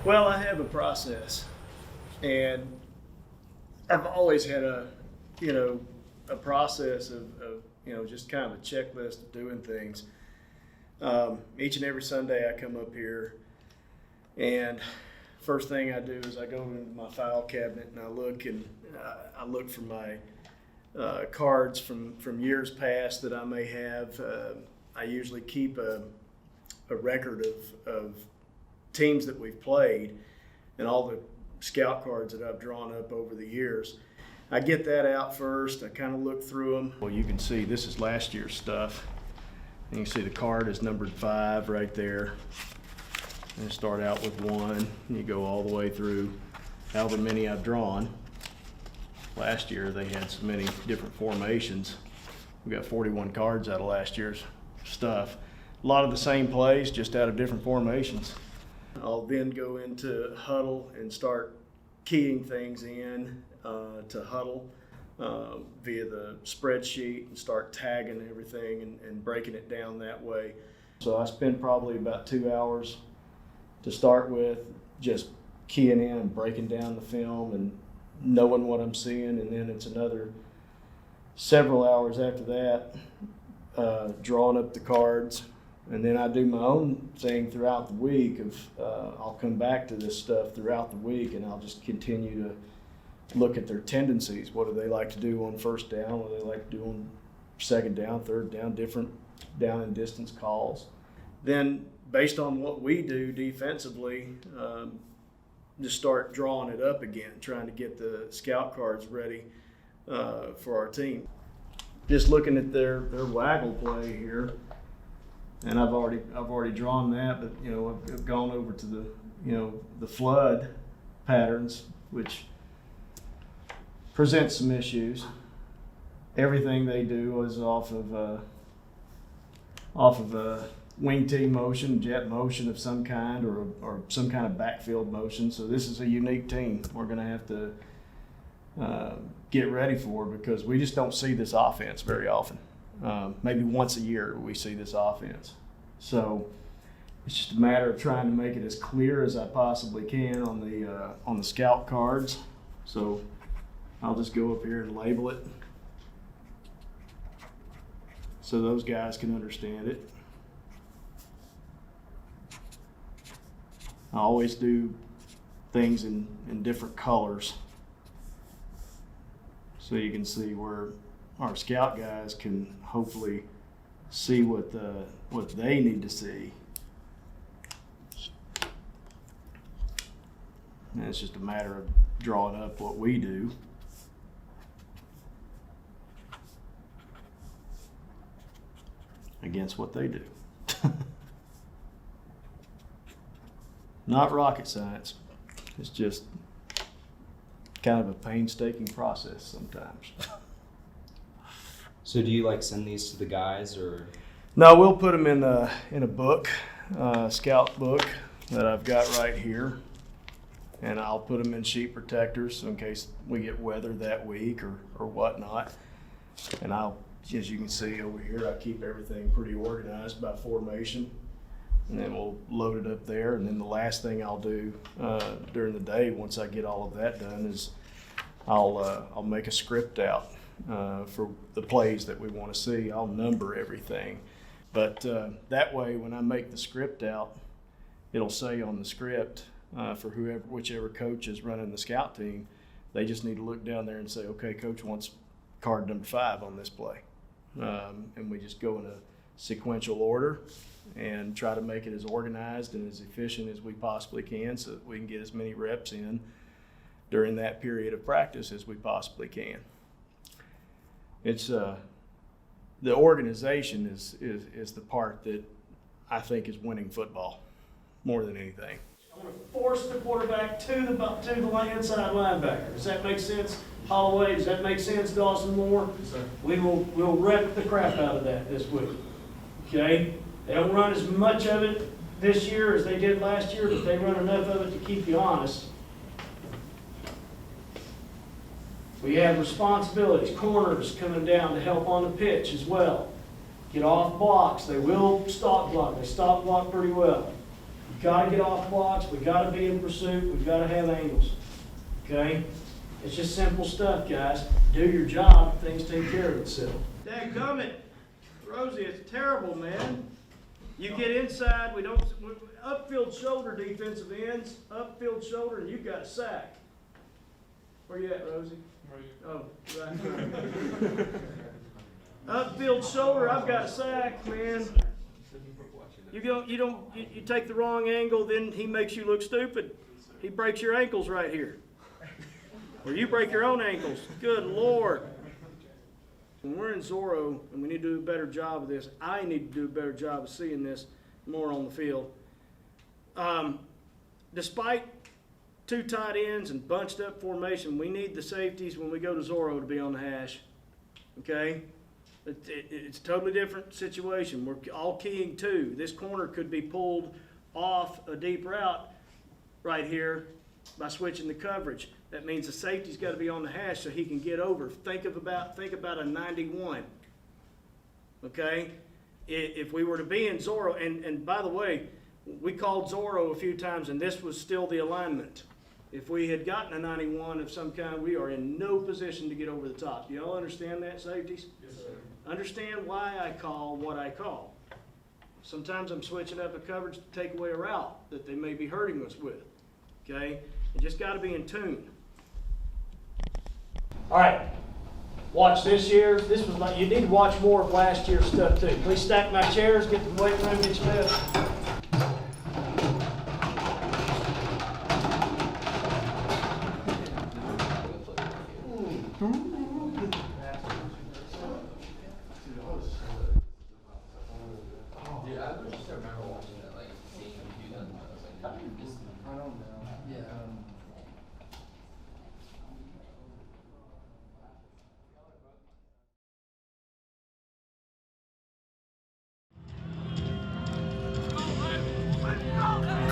Well, I have a process, and I've always had a process of just kind of a checklist of doing things. Each and every Sunday I come up here, and first thing I do is I go into my file cabinet and I look for my cards from years past that I may have. I usually keep a record of teams that we've played and all the scout cards that I've drawn up over the years. I get that out first. I kind of look through them. Well, you can see this is last year's stuff. And you can see the card is numbered 5 right there. And start out with 1. And you go all the way through however many I've drawn. Last year they had so many different formations. We got 41 cards out of last year's stuff. A lot of the same plays, just out of different formations. I'll then go into Huddle and start keying things in to Huddle via the spreadsheet and start tagging everything and breaking it down that way. So I spend probably about 2 hours to start with, just keying in and breaking down the film and knowing what I'm seeing, and then it's another several hours after that drawing up the cards. And then I do my own thing throughout the week I'll come back to this stuff throughout the week, and I'll just continue to look at their tendencies. What do they like to do on first down? What do they like to do on second down, third down, different down and distance calls? Then based on what we do defensively, just start drawing it up again, trying to get the scout cards ready for our team. Just looking at their waggle play here. And I've already drawn that, but I've gone over to the flood patterns, which presents some issues. Everything they do is off of a wing tee motion, jet motion of some kind, or some kind of backfield motion. So this is a unique team we're going to have to get ready for, because we just don't see this offense very often. Maybe once a year we see this offense. So it's just a matter of trying to make it as clear as I possibly can on the scout cards. So I'll just go up here and label it so those guys can understand it. I always do things in different colors so you can see where our scout guys can hopefully see what they need to see. And it's just a matter of drawing up what we do. Against what they do. Not rocket science. It's just kind of a painstaking process sometimes. So do you send these to the guys, or? No, we'll put them in a book, scout book that I've got right here, and I'll put them in sheet protectors in case we get weather that week or whatnot. And I'll, as you can see over here, I keep everything pretty organized by formation, and then we'll load it up there. And then the last thing I'll do during the day, once I get all of that done, is I'll make a script out for the plays that we want to see. I'll number everything, but that way when I make the script out, it'll say on the script for whichever coach is running the scout team, they just need to look down there and say, okay, coach wants card number 5 on this play, and we just go in a sequential order and try to make it as organized and as efficient as we possibly can, so that we can get as many reps in during that period of practice as we possibly can. It's the organization is the part that I think is winning football more than anything. I want to force the quarterback to the inside linebacker. Does that make sense, Holloway? Does that make sense, Dawson Moore? Yes, sir. We'll rep the crap out of that this week. Okay? They don't run as much of it this year as they did last year, but they run enough of it to keep you honest. We have responsibilities, corners coming down to help on the pitch as well. Get off blocks. They will stop block. They stop block pretty well. You gotta get off blocks, we gotta be in pursuit, we gotta have angles, okay? It's just simple stuff, guys. Do your job, things take care of itself. Dadgummit, Rosie, it's terrible, man. You get inside, upfield shoulder defensive ends, upfield shoulder, and you've got a sack. Where you at, Rosie? Oh, right. Upfield shoulder, I've got a sack, man. You take the wrong angle, then he makes you look stupid. He breaks your ankles right here. Or you break your own ankles. Good Lord. When we're in Zorro and we need to do a better job of this, I need to do a better job of seeing this more on the field. Despite two tight ends and bunched up formation, we need the safeties when we go to Zorro to be on the hash. Okay? It's a totally different situation. We're all keying two. This corner could be pulled off a deep route right here by switching the coverage. That means the safety's got to be on the hash so he can get over. Think about a 91. Okay? If we were to be in Zorro, and by the way, we called Zorro a few times, and this was still the alignment. If we had gotten a 91 of some kind, we are in no position to get over the top. Do y'all understand that, safeties? Yes, sir. Understand why I call what I call. Sometimes I'm switching up a coverage to take away a route that they may be hurting us with. Okay? You just got to be in tune. All right. Watch this year. This was like, you need to watch more of last year's stuff too. Please stack my chairs, get the weight room, get your lift.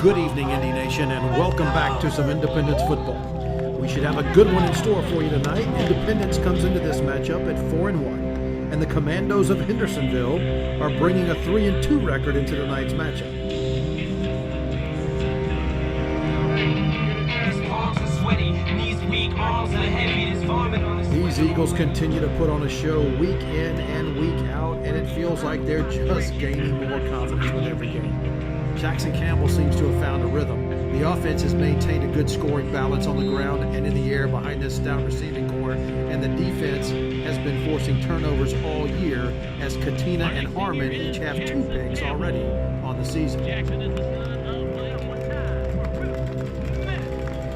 Good evening, Indy Nation, and welcome back to some Independence football. We should have a good one in store for you tonight. Independence comes into this matchup at 4-1, and the Commandos of Hendersonville are bringing a 3-2 record into tonight's matchup. These Eagles continue to put on a show week in and week out, and it feels like they're just gaining more confidence with every game. Jackson Campbell seems to have found a rhythm. The offense has maintained a good scoring balance on the ground and in the air behind this stout receiving core, and the defense has been forcing turnovers all year as Katina and Harmon each have 2 picks already on the season.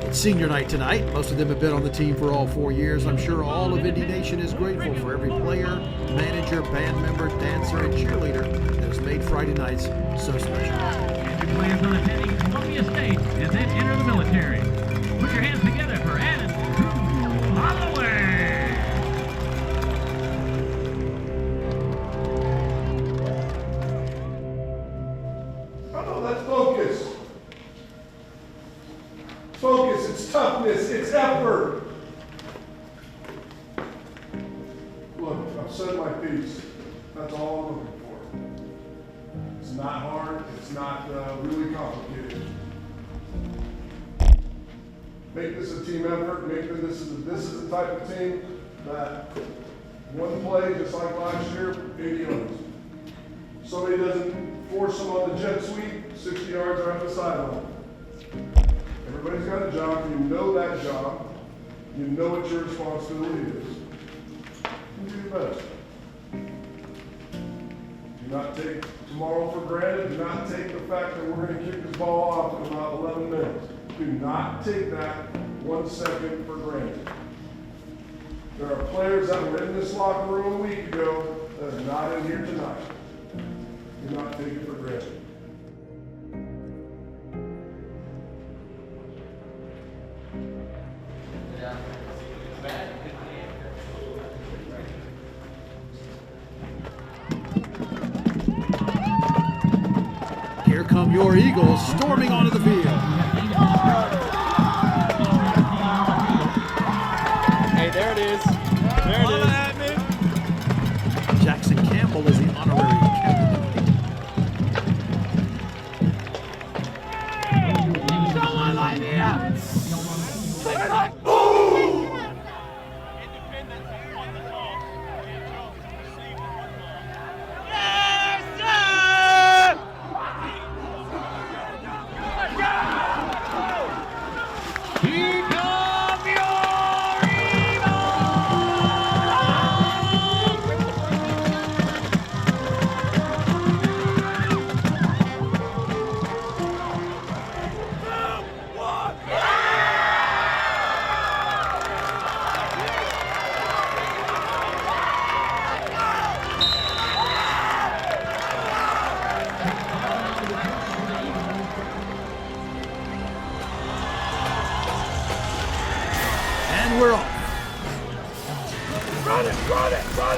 It's senior night tonight. Most of them have been on the team for all 4 years. I'm sure all of Indy Nation is grateful for every player, manager, band member, dancer, and cheerleader that has made Friday nights so special. Players on attending Columbia State and then enter the military. Put your hands together for Anna Holloway. Oh, that's focus. Focus, it's toughness, it's effort. Look, I've said my piece. That's all I'm looking for. It's not hard, it's not really complicated. Make this a team effort, make this is the type of team that one play, just like last year, 80 yards. Somebody doesn't force them on the jet sweep, 60 yards are at the sideline. Everybody's got a job, you know that job, you know what your responsibility is. You do your best. Do not take tomorrow for granted. Do not take the fact that we're going to kick this ball off in about 11 minutes. Do not take that 1 second for granted. There are players that were in this locker room a week ago that are not in here tonight. Do not take it for granted. Here come your Eagles storming onto the field. Hey, there it is. There it is. Jackson Campbell is the honorary captain.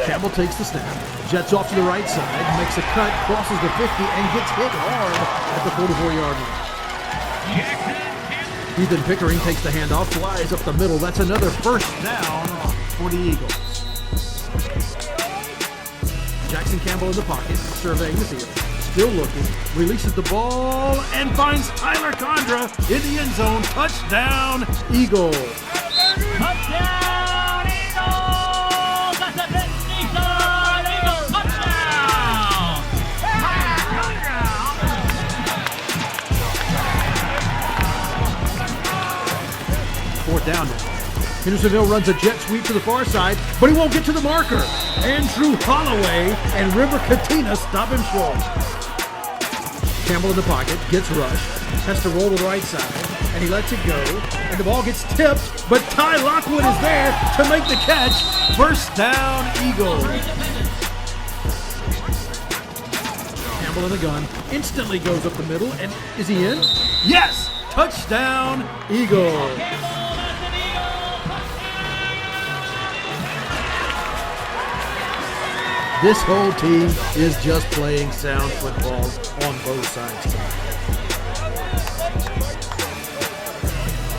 Campbell takes the snap, jets off to the right side, makes a cut, crosses the 50, and gets hit hard at the 44-yard line. Ethan Pickering takes the handoff, flies up the middle. That's another first down for the Eagles. Jackson Campbell in the pocket, surveying the field. Still looking, releases the ball, and finds Tyler Condra in the end zone. Touchdown, Eagles. Touchdown, Eagles! That's a big Nissan Eagles touchdown! Fourth down now. Hendersonville runs a jet sweep to the far side, but he won't get to the marker. Andrew Holloway and River Katina stop him short. Campbell in the pocket, gets rushed, has to roll to the right side, and he lets it go, and the ball gets tipped, but Ty Lockwood is there to make the catch. First down, Eagles. Campbell in the gun, instantly goes up the middle, and is he in? Yes! Touchdown, Eagles. This whole team is just playing sound football on both sides tonight.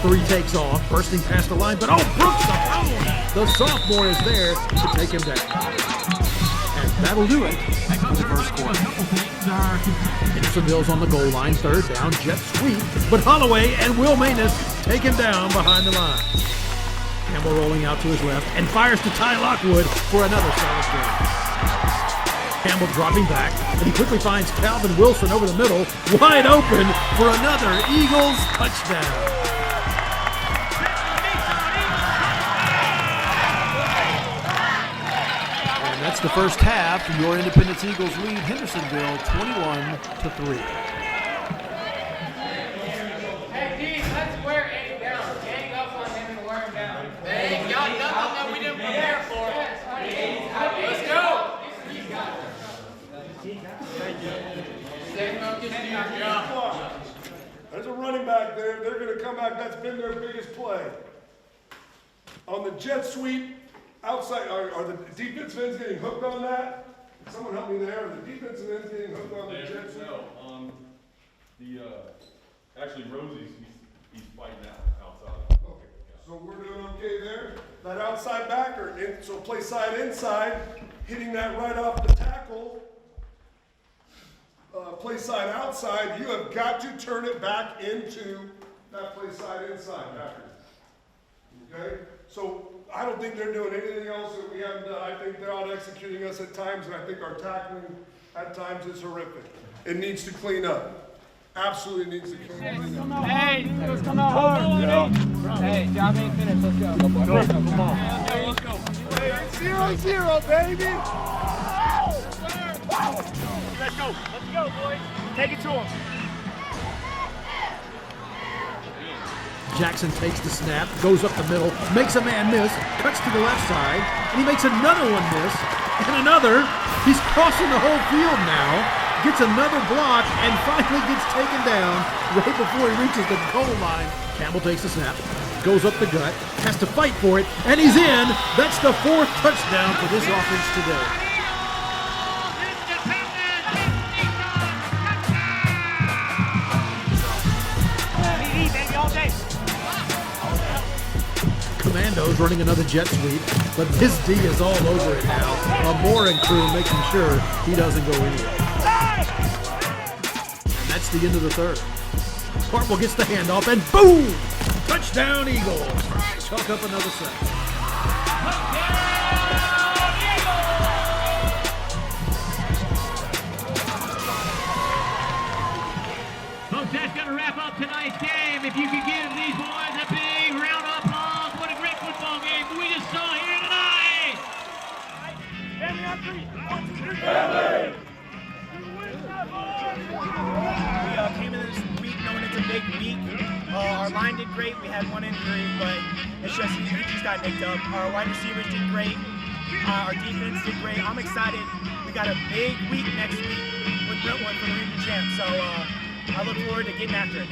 3 takes off, bursting past the line, but Brooks the sophomore is there to take him down. And that'll do it for the first quarter. Hendersonville's on the goal line, third down, jet sweep, but Holloway and Will Manus take him down behind the line. Campbell rolling out to his left and fires to Ty Lockwood for another solid game. Campbell dropping back, and he quickly finds Calvin Wilson over the middle, wide open for another Eagles touchdown. And that's the first half. Your Independence Eagles lead Hendersonville 21-3. Hey, D, let's wear 8 down. Gang up on him and wear him down. They ain't got nothing that we didn't prepare for. Let's go. There's a running back there. They're going to come back. That's been their biggest play. On the jet sweep, outside, are the defensive ends getting hooked on that? Someone help me there. Are the defensive ends getting hooked on the jet sweep? No, actually Rosie's, he's fighting out outside. Okay, so we're doing okay there. That outside backer, so play side inside, hitting that right off the tackle. Play side outside, you have got to turn it back into that play side inside backer. Okay? So I don't think they're doing anything else that we haven't done. I think they're out executing us at times, and I think our tackling at times is horrific. It needs to clean up. Absolutely needs to clean up. Hey, let's come out hard. Hey, job ain't finished. Let's go. Come on. Let's go. Hey, it's 0-0, baby. Let's go, boys. Take it to him. Jackson takes the snap, goes up the middle, makes a man miss, cuts to the left side, and he makes another one miss, and another. He's crossing the whole field now, gets another block, and finally gets taken down right before he reaches the goal line. Campbell takes the snap, goes up the gut, has to fight for it, and he's in. That's the 4th touchdown for this offense today. Commandos running another jet sweep, but this D is all over it now. Moore and crew making sure he doesn't go anywhere. And that's the end of the third. Hartwell gets the handoff, and boom! Touchdown, Eagles! Chalk up another set. Folks, that's going to wrap up tonight's game. If you could give these boys a big round of applause, what a great football game we just saw here tonight. Family on 3. 1, 2, 3. We came in this week knowing it's a big week. Our line did great. We had one injury, but it's just he just got nicked up. Our wide receivers did great. Our defense did great. I'm excited. We got a big week next week with Brentwood for the region champ. So I look forward to getting after it.